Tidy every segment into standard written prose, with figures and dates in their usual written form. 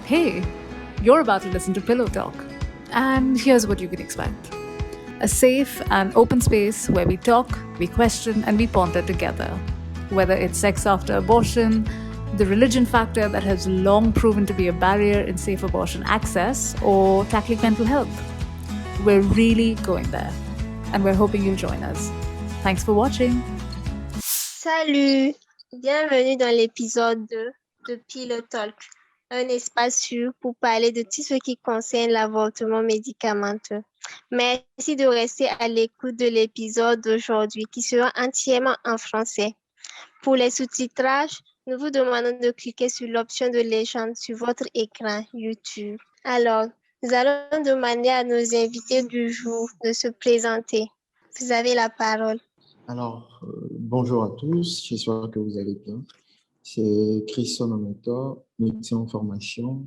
Hey, you're about to listen to Pillow Talk, and here's what you can expect: a safe and open space where we talk, we question, and we ponder together. Whether it's sex after abortion, the religion factor that has long proven to be a barrier in safe abortion access, or tackling mental health, we're really going there, and we're hoping you'll join us. Thanks for watching. Salut, bienvenue dans l'épisode 2 de Pillow Talk, un espace sûr pour parler de tout ce qui concerne l'avortement médicamenteux. Merci de rester à l'écoute de l'épisode d'aujourd'hui qui sera entièrement en français. Pour les sous-titrages, nous vous demandons de cliquer sur l'option de légende sur votre écran YouTube. Alors, nous allons demander à nos invités du jour de se présenter. Vous avez la parole. Alors, bonjour à tous, j'espère que vous allez bien. C'est Christian Ometo, médecin en formation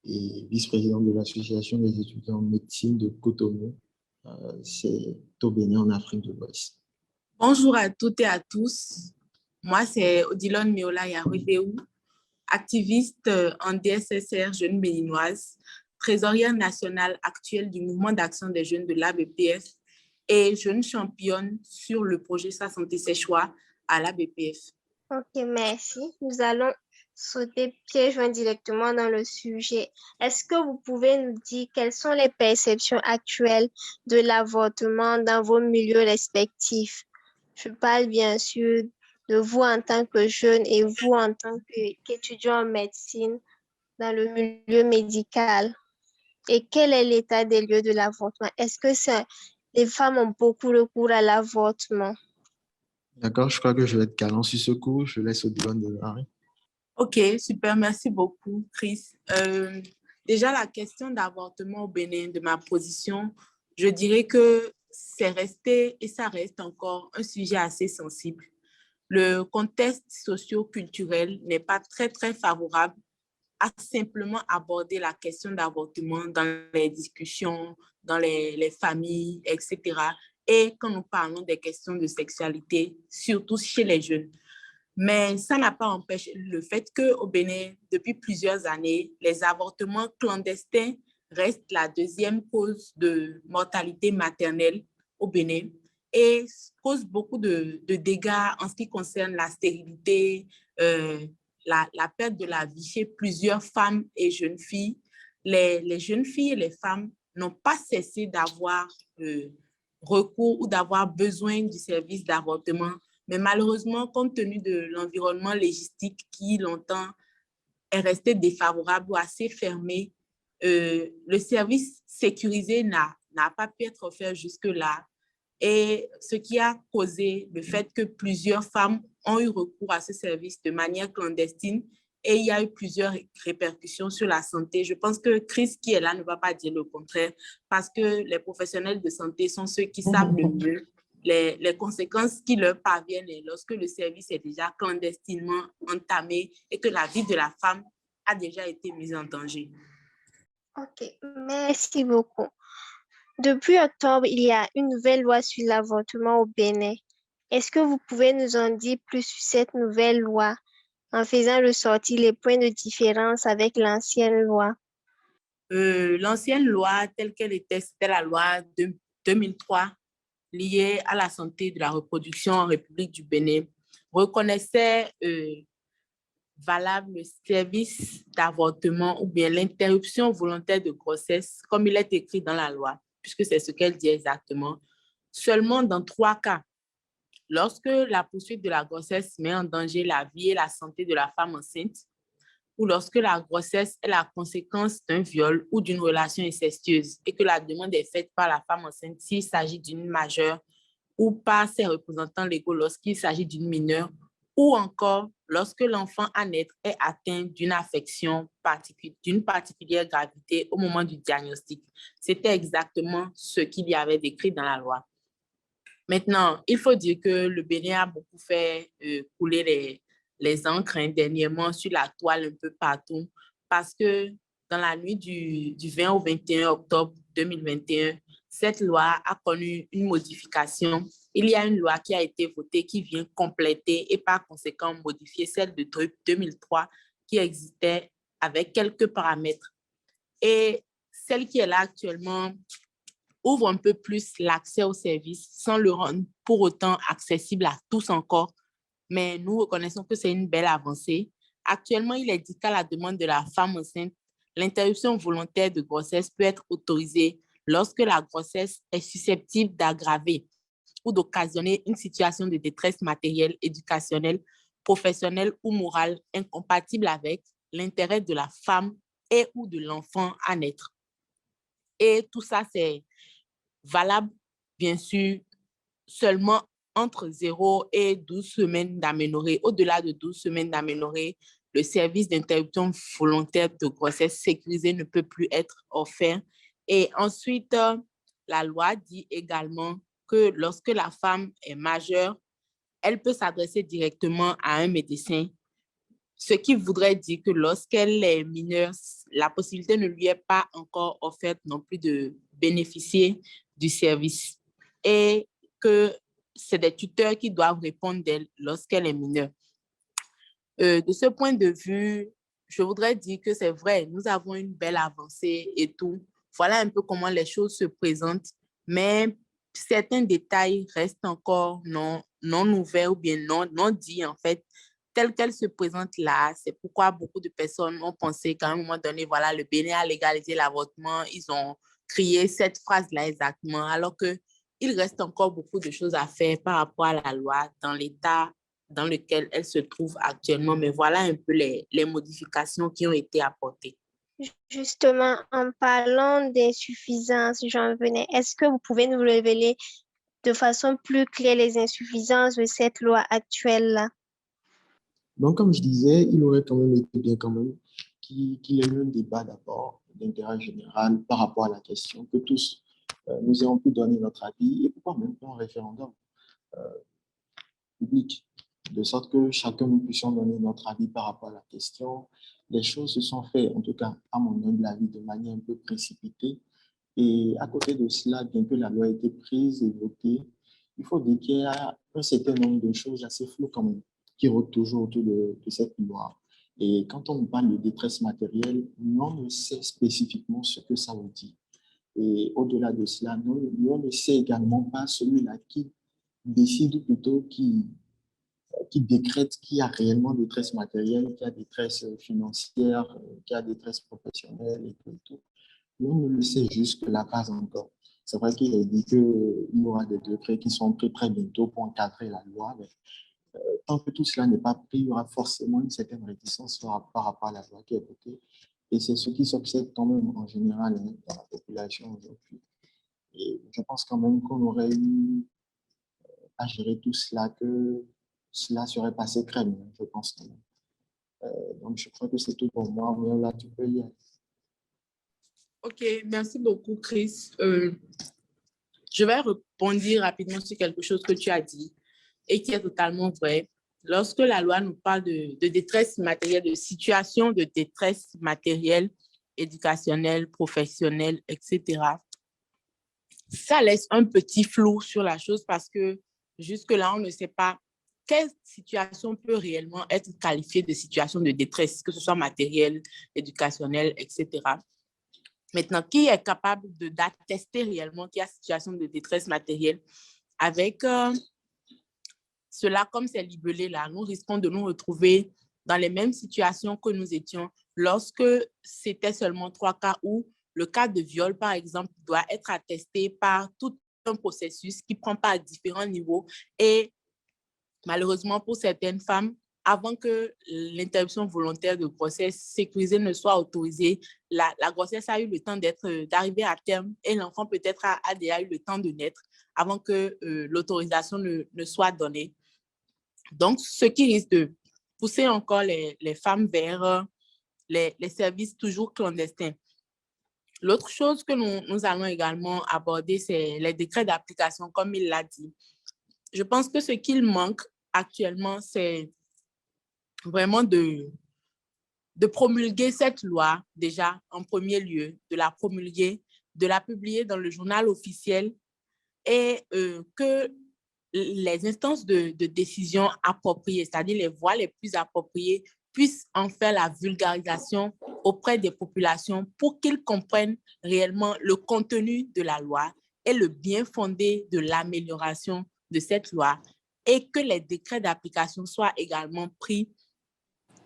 et vice-président de l'Association des étudiants en médecine de Cotonou. C'est au Bénin, en Afrique de l'Ouest. Bonjour à toutes et à tous. Moi, c'est Odilon Miola Yahudeou, activiste en DSSR Jeunes Béninoises, trésorière nationale actuelle du mouvement d'action des jeunes de l'ABPF et jeune championne sur le projet Sa santé, ses choix à l'ABPF. Ok, merci. Nous allons sauter pieds joints directement dans le sujet. Est-ce que vous pouvez nous dire quelles sont les perceptions actuelles de l'avortement dans vos milieux respectifs? Je parle bien sûr de vous en tant que jeune et vous en tant qu'étudiant en médecine dans le milieu médical. Et quel est l'état des lieux de l'avortement? Est-ce que les femmes ont beaucoup recours à l'avortement? D'accord, je crois que je vais être galant sur ce coup. Je laisse Odilon démarrer. Ok, super, merci beaucoup, Chris. Déjà, la question d'avortement au Bénin, de ma position, je dirais que c'est resté et ça reste encore un sujet assez sensible. Le contexte socio-culturel n'est pas très, très favorable à simplement aborder la question d'avortement dans les discussions, dans les familles, etc. Et quand nous parlons des questions de sexualité, surtout chez les jeunes. Mais ça n'a pas empêché le fait qu'au Bénin, depuis plusieurs années, les avortements clandestins restent la deuxième cause de mortalité maternelle au Bénin et causent beaucoup de dégâts en ce qui concerne la stérilité, la perte de la vie chez plusieurs femmes et jeunes filles. Les jeunes filles et les femmes n'ont pas cessé d'avoir recours ou d'avoir besoin du service d'avortement. Mais malheureusement, compte tenu de l'environnement légistique qui longtemps est resté défavorable ou assez fermé, le service sécurisé n'a pas pu être offert jusque-là. Et ce qui a causé le fait que plusieurs femmes ont eu recours à ce service de manière clandestine et il y a eu plusieurs répercussions sur la santé. Je pense que Chris, qui est là, ne va pas dire le contraire parce que les professionnels de santé sont ceux qui savent le mieux les conséquences qui leur parviennent lorsque le service est déjà clandestinement entamé et que la vie de la femme a déjà été mise en danger. Ok, merci beaucoup. Depuis octobre, il y a une nouvelle loi sur l'avortement au Bénin. Est-ce que vous pouvez nous en dire plus sur cette nouvelle loi en faisant ressortir les points de différence avec l'ancienne loi? L'ancienne loi telle qu'elle était, c'était la loi de 2003 liée à la santé de la reproduction en République du Bénin, reconnaissait valable le service d'avortement ou bien l'interruption volontaire de grossesse, comme il est écrit dans la loi, puisque c'est ce qu'elle dit exactement, seulement dans 3 cas. Lorsque la poursuite de la grossesse met en danger la vie et la santé de la femme enceinte, ou lorsque la grossesse est la conséquence d'un viol ou d'une relation incestueuse et que la demande est faite par la femme enceinte s'il s'agit d'une majeure ou par ses représentants légaux lorsqu'il s'agit d'une mineure, ou encore lorsque l'enfant à naître est atteint d'une affection d'une particulière gravité au moment du diagnostic. C'était exactement ce qu'il y avait décrit dans la loi. Maintenant, il faut dire que le Bénin a beaucoup fait couler les encres dernièrement sur la toile un peu partout parce que dans la nuit du 20 au 21 octobre 2021, cette loi a connu une modification. Il y a une loi qui a été votée qui vient compléter et par conséquent modifier celle de 2003 qui existait avec quelques paramètres. Et celle qui est là actuellement ouvre un peu plus l'accès au service sans le rendre pour autant accessible à tous encore. Mais nous reconnaissons que c'est une belle avancée. Actuellement, il est dit qu'à la demande de la femme enceinte, l'interruption volontaire de grossesse peut être autorisée lorsque la grossesse est susceptible d'aggraver ou d'occasionner une situation de détresse matérielle, éducationnelle, professionnelle ou morale incompatible avec l'intérêt de la femme et ou de l'enfant à naître. Et tout ça, c'est valable, bien sûr, seulement entre 0 et 12 semaines d'aménorrhée. Au-delà de 12 semaines d'aménorrhée, le service d'interruption volontaire de grossesse sécurisée ne peut plus être offert. Et ensuite, la loi dit également que lorsque la femme est majeure, elle peut s'adresser directement à un médecin, ce qui voudrait dire que lorsqu'elle est mineure, la possibilité ne lui est pas encore offerte non plus de bénéficier du service et que c'est des tuteurs qui doivent répondre d'elle lorsqu'elle est mineure. De ce point de vue, je voudrais dire que c'est vrai, nous avons une belle avancée et tout. Voilà un peu comment les choses se présentent, mais certains détails restent encore non ouverts ou bien non dits en fait, telles qu'elles se présentent là. C'est pourquoi beaucoup de personnes ont pensé qu'à un moment donné, voilà, le Bénin a légalisé l'avortement. Ils ont crié cette phrase-là exactement, alors qu'il reste encore beaucoup de choses à faire par rapport à la loi dans l'état dans lequel elle se trouve actuellement. Mais voilà un peu les modifications qui ont été apportées. Justement, en parlant d'insuffisance, j'en venais. Est-ce que vous pouvez nous révéler de façon plus claire les insuffisances de cette loi actuelle-là? Donc, comme je disais, il aurait quand même été bien quand même qu'il y ait eu un débat d'abord d'intérêt général par rapport à la question, que tous nous ayons pu donner notre avis et pourquoi même pas un référendum public, de sorte que chacun nous puissions donner notre avis par rapport à la question. Les choses se sont faites, en tout cas à mon humble avis, de manière un peu précipitée. Et à côté de cela, bien que la loi ait été prise et votée, il faut dire qu'il y a un certain nombre de choses assez floues quand même qui rôdent toujours autour de cette loi. Et quand on parle de détresse matérielle, on ne sait spécifiquement ce que ça veut dire. Et au-delà de cela, on ne sait également pas celui-là qui décide ou plutôt qui décrète qu'il y a réellement détresse matérielle, qu'il y a détresse financière, qu'il y a détresse professionnelle et tout et tout. On ne le sait jusque-là pas encore. C'est vrai qu'il est dit qu'il y aura des décrets qui sont pris très bientôt pour encadrer la loi, mais tant que tout cela n'est pas pris, il y aura forcément une certaine réticence par rapport à la loi qui est votée. Et c'est ce qui s'observe quand même en général dans la population aujourd'hui. Et je pense quand même qu'on aurait eu à gérer tout cela, que cela serait passé crème, je pense quand même. Donc je crois que c'est tout pour moi. Mais là, tu peux y aller. Ok, merci beaucoup, Chris. Je vais répondre rapidement sur quelque chose que tu as dit et qui est totalement vrai. Lorsque la loi nous parle de détresse matérielle, de situation de détresse matérielle, éducationnelle, professionnelle, etc., ça laisse un petit flou sur la chose parce que jusque-là, on ne sait pas quelle situation peut réellement être qualifiée de situation de détresse, que ce soit matérielle, éducationnelle, etc. Maintenant, qui est capable d'attester réellement qu'il y a situation de détresse matérielle avec cela, comme c'est libellé là, nous risquons de nous retrouver dans les mêmes situations que nous étions lorsque c'était seulement 3 cas où le cas de viol, par exemple, doit être attesté par tout un processus qui prend part à différents niveaux. Et malheureusement, pour certaines femmes, avant que l'interruption volontaire de grossesse sécurisée ne soit autorisée, la grossesse a eu le temps d'arriver à terme et l'enfant peut-être a déjà eu le temps de naître avant que l'autorisation ne soit donnée. Donc, ce qui risque de pousser encore les femmes vers les services toujours clandestins. L'autre chose que nous allons également aborder, c'est les décrets d'application, comme il l'a dit. Je pense que ce qu'il manque actuellement, c'est vraiment de promulguer cette loi, déjà en premier lieu, de la promulguer, de la publier dans le journal officiel et que les instances de décision appropriées, c'est-à-dire les voies les plus appropriées, puissent en faire la vulgarisation auprès des populations pour qu'ils comprennent réellement le contenu de la loi et le bien fondé de l'amélioration de cette loi et que les décrets d'application soient également pris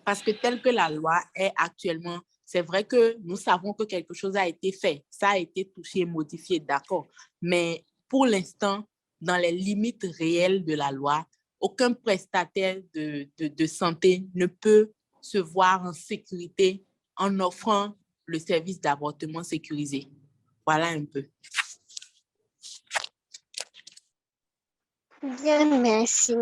parce que tel que la loi est actuellement, c'est vrai que nous savons que quelque chose a été fait, ça a été touché, modifié, d'accord, mais pour l'instant, dans les limites réelles de la loi, aucun prestataire de santé ne peut se voir en sécurité en offrant le service d'avortement sécurisé. Voilà un peu. Bien, merci.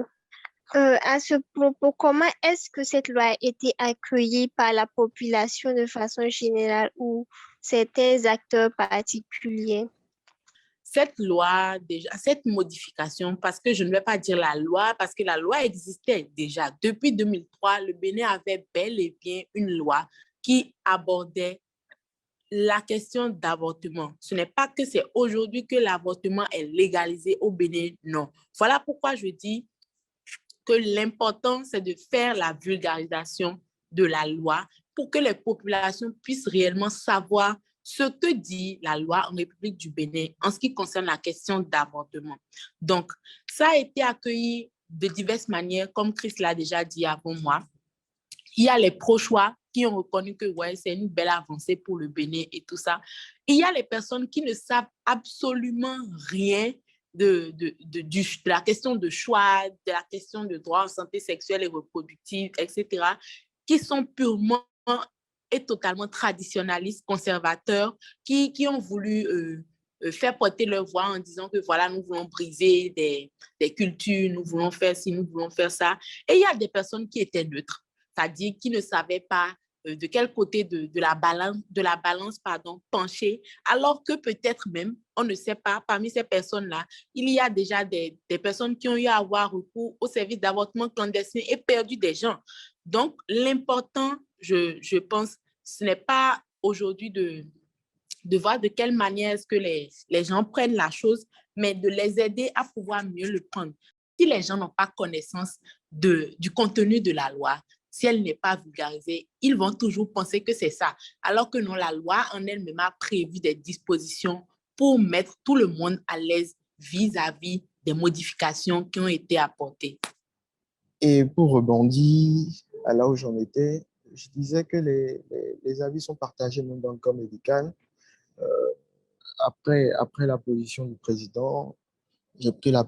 À ce propos, comment est-ce que cette loi a été accueillie par la population de façon générale ou certains acteurs particuliers? Cette loi, déjà, cette modification, parce que je ne vais pas dire la loi, parce que la loi existait déjà. Depuis 2003, le Bénin avait bel et bien une loi qui abordait la question d'avortement. Ce n'est pas que c'est aujourd'hui que l'avortement est légalisé au Bénin, non. Voilà pourquoi je dis que l'important, c'est de faire la vulgarisation de la loi pour que les populations puissent réellement savoir ce que dit la loi en République du Bénin en ce qui concerne la question d'avortement. Donc, ça a été accueilli de diverses manières, comme Chris l'a déjà dit avant moi. Il y a les pro-choix qui ont reconnu que ouais, c'est une belle avancée pour le Bénin et tout ça. Et il y a les personnes qui ne savent absolument rien de la question de choix, de la question de droit en santé sexuelle et reproductive, etc., qui sont purement et totalement traditionnalistes, conservateurs, qui ont voulu faire porter leur voix en disant que voilà, nous voulons briser des cultures, nous voulons faire ci, nous voulons faire ça. Et il y a des personnes qui étaient neutres, c'est-à-dire qui ne savaient pas de quel côté de la balance pencher, alors que peut-être même, on ne sait pas, parmi ces personnes-là, il y a déjà des personnes qui ont eu à avoir recours au service d'avortement clandestin et perdu des gens. Donc, l'important, je pense, ce n'est pas aujourd'hui de voir de quelle manière est-ce que les gens prennent la chose, mais de les aider à pouvoir mieux le prendre. Si les gens n'ont pas connaissance du contenu de la loi, si elle n'est pas vulgarisée, ils vont toujours penser que c'est ça. Alors que non, la loi en elle-même a prévu des dispositions pour mettre tout le monde à l'aise vis-à-vis des modifications qui ont été apportées. Et pour rebondir à là où j'en étais, je disais que les avis sont partagés même dans le corps médical. Après la position du président, j'ai pris la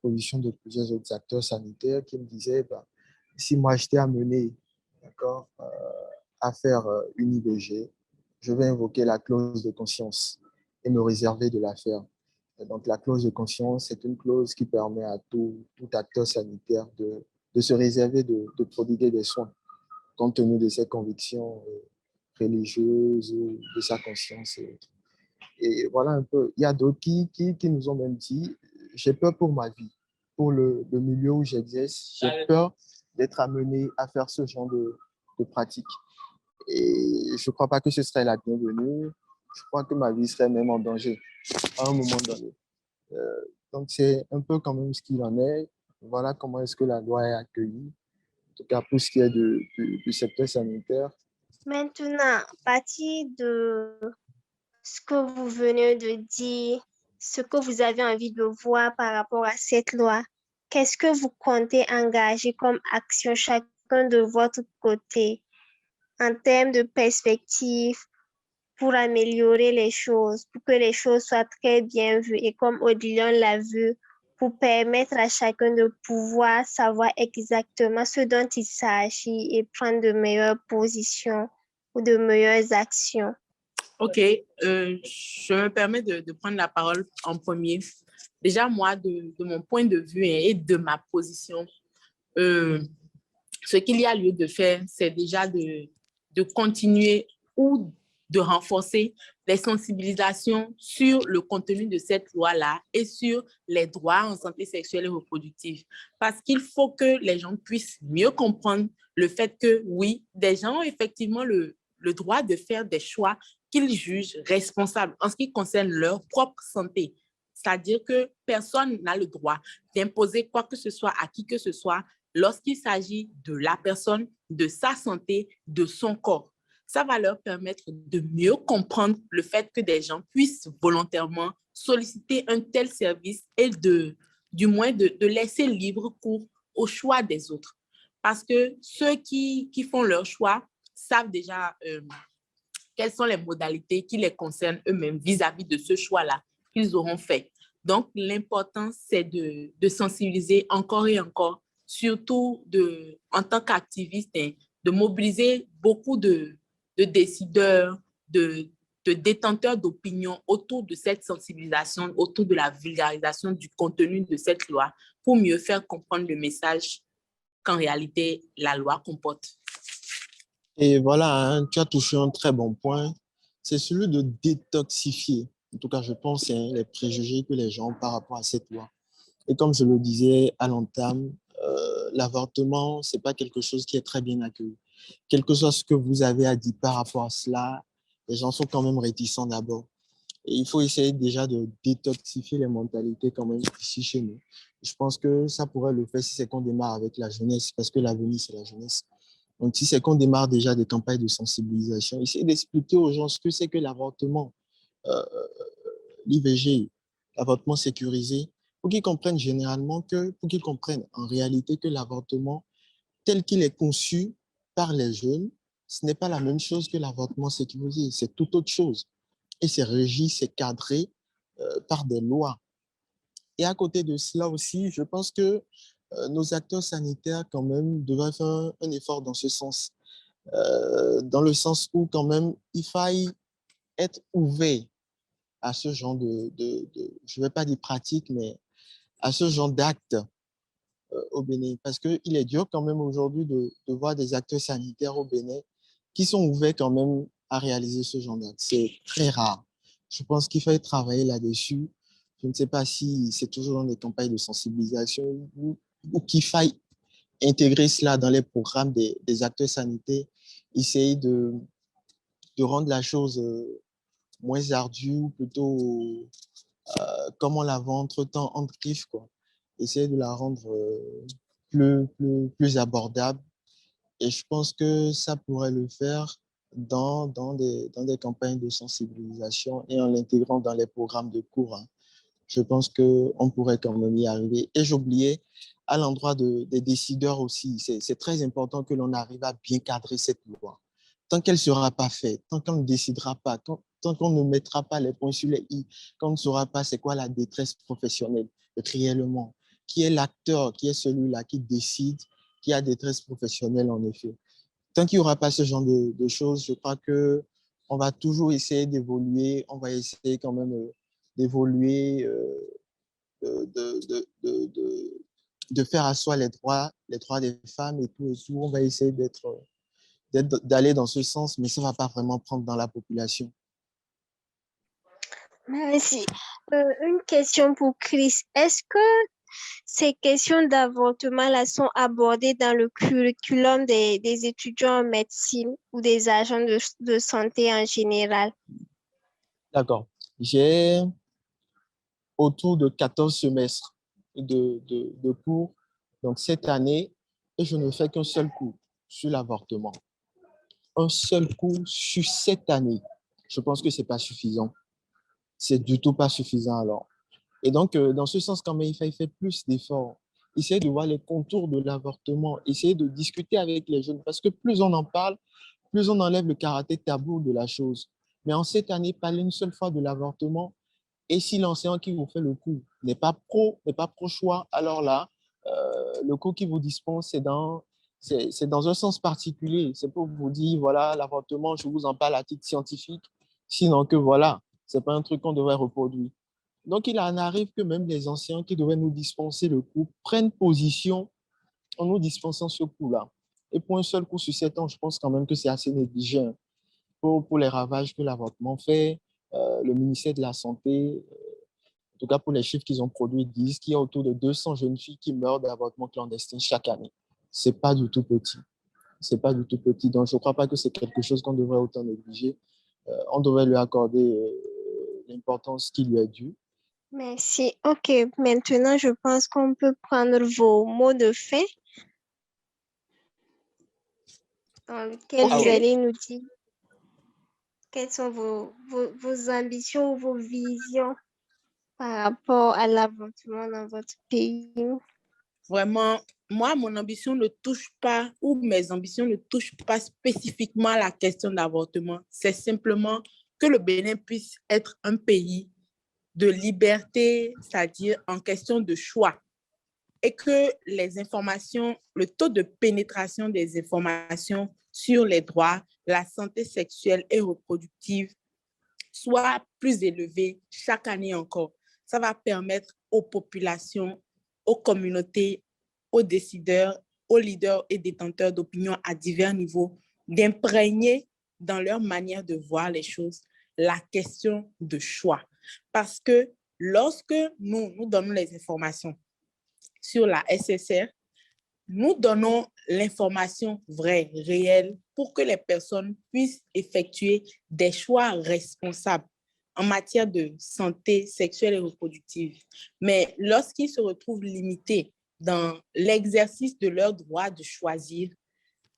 position de plusieurs autres acteurs sanitaires qui me disaient, si moi j'étais amené, d'accord, à faire une IVG, je vais invoquer la clause de conscience et me réserver de la faire. Et donc la clause de conscience, c'est une clause qui permet à tout acteur sanitaire de se réserver de prodiguer des soins, compte tenu de ses convictions religieuses ou de sa conscience. Et voilà un peu. Il y a d'autres qui nous ont même dit, j'ai peur pour ma vie, pour le milieu où j'exerce, j'ai peur d'être amené à faire ce genre de pratique. Et je ne crois pas que ce serait la bienvenue. Je crois que ma vie serait même en danger à un moment donné. Donc, c'est un peu quand même ce qu'il en est. Voilà comment est-ce que la loi est accueillie, en tout cas pour ce qui est du secteur sanitaire. Maintenant, à partir de ce que vous venez de dire, ce que vous avez envie de voir par rapport à cette loi, qu'est-ce que vous comptez engager comme action chacun de votre côté en termes de perspective pour améliorer les choses, pour que les choses soient très bien vues et comme Odilon l'a vu, pour permettre à chacun de pouvoir savoir exactement ce dont il s'agit et prendre de meilleures positions ou de meilleures actions. Ok, je me permets de prendre la parole en premier. Déjà, moi, de mon point de vue et de ma position, ce qu'il y a lieu de faire, c'est déjà de continuer ou de renforcer les sensibilisations sur le contenu de cette loi-là et sur les droits en santé sexuelle et reproductive. Parce qu'il faut que les gens puissent mieux comprendre le fait que, oui, des gens ont effectivement le droit de faire des choix qu'ils jugent responsables en ce qui concerne leur propre santé. C'est-à-dire que personne n'a le droit d'imposer quoi que ce soit à qui que ce soit lorsqu'il s'agit de la personne, de sa santé, de son corps. ça va leur permettre de mieux comprendre le fait que des gens puissent volontairement solliciter un tel service et du moins de laisser libre cours au choix des autres. Parce que ceux qui font leur choix savent déjà quelles sont les modalités qui les concernent eux-mêmes vis-à-vis de ce choix-là qu'ils auront fait. Donc, l'important, c'est de sensibiliser encore et encore, surtout en tant qu'activiste, de mobiliser beaucoup de décideurs, de détenteurs d'opinion autour de cette sensibilisation, autour de la vulgarisation du contenu de cette loi pour mieux faire comprendre le message qu'en réalité, la loi comporte. Et voilà, hein, tu as touché un très bon point. C'est celui de détoxifier. En tout cas, je pense, hein, les préjugés que les gens ont par rapport à cette loi. Et comme je le disais à l'entame, l'avortement, ce n'est pas quelque chose qui est très bien accueilli. Quel que soit ce que vous avez à dire par rapport à cela, les gens sont quand même réticents d'abord. Et il faut essayer déjà de détoxifier les mentalités quand même ici chez nous. Je pense que ça pourrait le faire si c'est qu'on démarre avec la jeunesse, parce que l'avenir, c'est la jeunesse. Donc, si c'est qu'on démarre déjà des campagnes de sensibilisation, essayer d'expliquer aux gens ce que c'est que l'avortement, euh, l'IVG, l'avortement sécurisé, pour qu'ils comprennent généralement pour qu'ils comprennent en réalité que l'avortement, tel qu'il est conçu par les jeunes, ce n'est pas la même chose que l'avortement sécurisé, c'est tout autre chose. Et c'est régi, c'est cadré par des lois. Et à côté de cela aussi, je pense que nos acteurs sanitaires quand même devraient faire un effort dans ce sens. Dans le sens où quand même, il faille être ouvert à ce genre je ne vais pas dire pratique, mais à ce genre d'actes au Bénin. Parce qu'il est dur quand même aujourd'hui de voir des acteurs sanitaires au Bénin qui sont ouverts quand même à réaliser ce genre d'actes. C'est très rare. Je pense qu'il faut travailler là-dessus. Je ne sais pas si c'est toujours dans des campagnes de sensibilisation ou qu'il faille intégrer cela dans les programmes des acteurs sanitaires, essayer de rendre la chose moins ardue, ou plutôt comme on la vend entre-temps en griffe, quoi. Essayer de la rendre plus abordable. Et je pense que ça pourrait le faire dans des campagnes de sensibilisation et en l'intégrant dans les programmes de cours, hein. Je pense qu'on pourrait quand même y arriver. Et j'oubliais, à l'endroit des décideurs aussi, c'est très important que l'on arrive à bien cadrer cette loi. Tant qu'elle ne sera pas faite, tant qu'on ne décidera pas, tant qu'on ne mettra pas les points sur les i, qu'on ne saura pas c'est quoi la détresse professionnelle réellement, qui est l'acteur, qui est celui-là qui décide, qui a détresse professionnelle en effet. Tant qu'il n'y aura pas ce genre de choses, je crois qu'on va toujours essayer d'évoluer, on va essayer quand même d'évoluer, de faire asseoir les droits des femmes et tout et tout. On va essayer d'aller dans ce sens, mais ça ne va pas vraiment prendre dans la population. Merci. Une question pour Chris. Est-ce que ces questions d'avortement-là sont abordées dans le curriculum des étudiants en médecine ou des agents de santé en général? D'accord. J'ai autour de 14 semestres de cours. Donc, cette année, et je ne fais qu'un seul cours sur l'avortement. Un seul cours sur cette année. Je pense que ce n'est pas suffisant. C'est du tout pas suffisant alors. Et donc, dans ce sens, quand même, il faut faire plus d'efforts. Essayer de voir les contours de l'avortement, essayer de discuter avec les jeunes, parce que plus on en parle, plus on enlève le caractère tabou de la chose. Mais en cette année, parler une seule fois de l'avortement, et si l'enseignant qui vous fait le cours n'est pas pro choix, alors là, le cours qui vous dispense, c'est dans un sens particulier. C'est pour vous dire, voilà, l'avortement, je vous en parle à titre scientifique, sinon que voilà, ce n'est pas un truc qu'on devrait reproduire. Donc, il en arrive que même les enseignants qui devaient nous dispenser le cours prennent position en nous dispensant ce cours-là. Et pour un seul cours sur 7 ans, je pense quand même que c'est assez négligé, hein, pour les ravages que l'avortement fait. Le ministère de la Santé, en tout cas pour les chiffres qu'ils ont produits, disent qu'il y a autour de 200 jeunes filles qui meurent d'avortement clandestin chaque année. Ce n'est pas du tout petit. C'est pas du tout petit. Donc, je ne crois pas que c'est quelque chose qu'on devrait autant négliger. On devrait lui accorder l'importance qui lui est due. Merci. OK. Maintenant, je pense qu'on peut prendre vos mots de fin dans lesquels vous allez nous dire. Quelles sont vos ambitions ou vos visions par rapport à l'avortement dans votre pays? Vraiment, moi, mon ambition ne touche pas, ou mes ambitions ne touchent pas spécifiquement à la question d'avortement. C'est simplement que le Bénin puisse être un pays de liberté, c'est-à-dire en question de choix, et que les informations, le taux de pénétration des informations sur les droits, la santé sexuelle et reproductive soit plus élevé chaque année encore. Ça va permettre aux populations, aux communautés, aux décideurs, aux leaders et détenteurs d'opinion à divers niveaux d'imprégner dans leur manière de voir les choses la question de choix. Parce que lorsque nous donnons les informations sur la SSR, nous donnons l'information vraie, réelle, pour que les personnes puissent effectuer des choix responsables en matière de santé sexuelle et reproductive. Mais lorsqu'ils se retrouvent limités dans l'exercice de leur droit de choisir,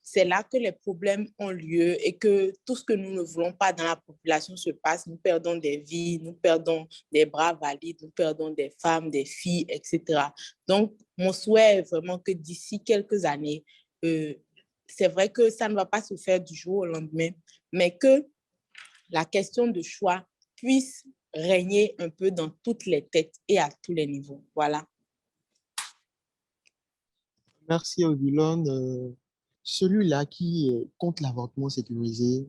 c'est là que les problèmes ont lieu et que tout ce que nous ne voulons pas dans la population se passe. Nous perdons des vies, nous perdons des bras valides, nous perdons des femmes, des filles, etc. Donc, mon souhait est vraiment que d'ici quelques années, c'est vrai que ça ne va pas se faire du jour au lendemain, mais que la question de choix puisse régner un peu dans toutes les têtes et à tous les niveaux. Voilà. Merci, Odilon. Celui-là qui est contre l'avortement sécurisé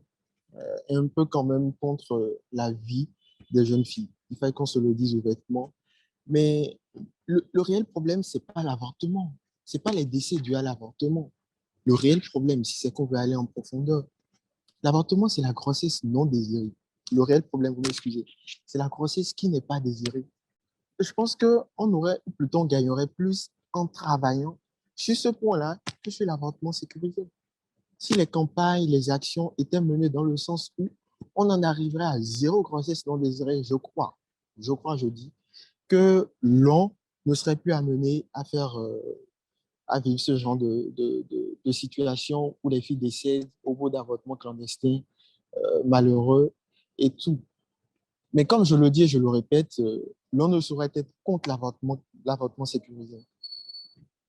est un peu quand même contre la vie des jeunes filles. Il faut qu'on se le dise ouvertement. Mais le réel problème, ce n'est pas l'avortement. Ce n'est pas les décès dus à l'avortement. Le réel problème, si c'est qu'on veut aller en profondeur, l'avortement, c'est la grossesse non désirée. Le réel problème, vous m'excusez, c'est la grossesse qui n'est pas désirée. Je pense qu'on aurait, ou plutôt on gagnerait plus en travaillant sur ce point-là que sur l'avortement sécurisé. Si les campagnes, les actions étaient menées dans le sens où on en arriverait à zéro grossesse non désirée, je dis, que l'on ne serait plus amené à faire, à vivre ce genre de situation où les filles décèdent au bout d'avortements clandestins, malheureux et tout. Mais comme je le dis et je le répète, l'on ne saurait être contre l'avortement sécurisé.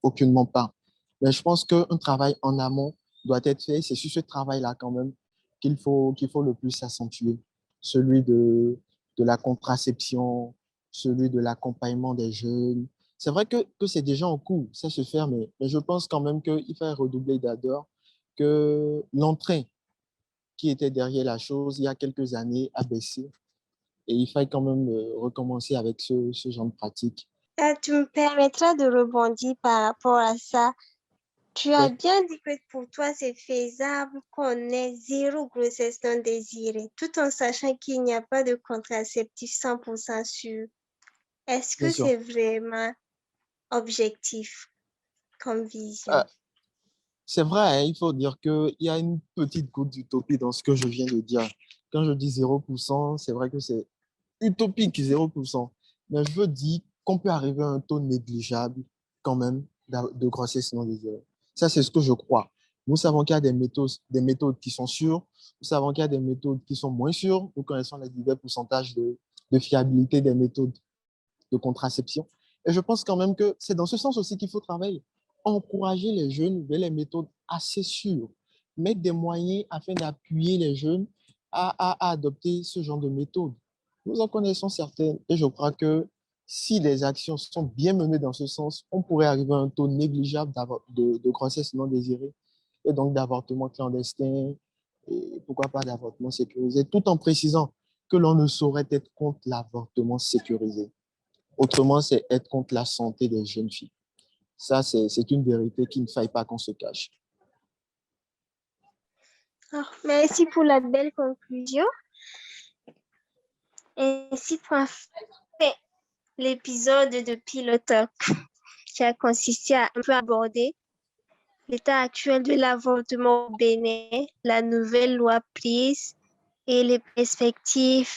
Aucunement pas. Mais je pense qu'un travail en amont doit être fait. C'est sur ce travail-là quand même qu'il faut le plus s'accentuer. Celui de la contraception, celui de l'accompagnement des jeunes. C'est vrai que c'est déjà en cours, ça se fait, mais je pense quand même qu'il faut redoubler d'ardeur, que l'entrain qui était derrière la chose il y a quelques années a baissé. Et il faut quand même recommencer avec ce genre de pratique. Tu me permettras de rebondir par rapport à ça. Tu as Oui, bien dit que pour toi, c'est faisable qu'on ait zéro grossesse non désirée, tout en sachant qu'il n'y a pas de contraceptif 100% sûr. Est-ce bien que sûr. c'est vraiment objectif comme vision? Ah, c'est vrai, hein, il faut dire qu'il y a une petite goutte d'utopie dans ce que je viens de dire. Quand je dis 0%, c'est vrai que c'est utopique, 0%. Mais je veux dire qu'on peut arriver à un taux négligeable quand même de grossesse non désirée. Ça, c'est ce que je crois. Nous savons qu'il y a des méthodes qui sont sûres. Nous savons qu'il y a des méthodes qui sont moins sûres. Nous connaissons les divers pourcentages de fiabilité des méthodes de contraception. Et je pense quand même que c'est dans ce sens aussi qu'il faut travailler. Encourager les jeunes vers les méthodes assez sûres. Mettre des moyens afin d'appuyer les jeunes à adopter ce genre de méthodes. Nous en connaissons certaines et je crois que si les actions sont bien menées dans ce sens, on pourrait arriver à un taux négligeable de grossesse non désirée et donc d'avortement clandestin et pourquoi pas d'avortement sécurisé, tout en précisant que l'on ne saurait être contre l'avortement sécurisé. Autrement, c'est être contre la santé des jeunes filles. Ça, c'est une vérité qu'il ne faille pas qu'on se cache. Merci pour la belle conclusion. Ainsi prend fin l'épisode de Pilotalk qui a consisté à un peu aborder l'état actuel de l'avortement au Bénin, la nouvelle loi prise et les perspectives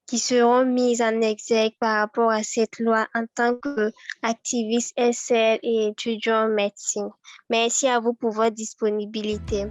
qui seront mises en exergue par rapport à cette loi en tant qu'activiste SL et étudiant en médecine. Merci à vous pour votre disponibilité.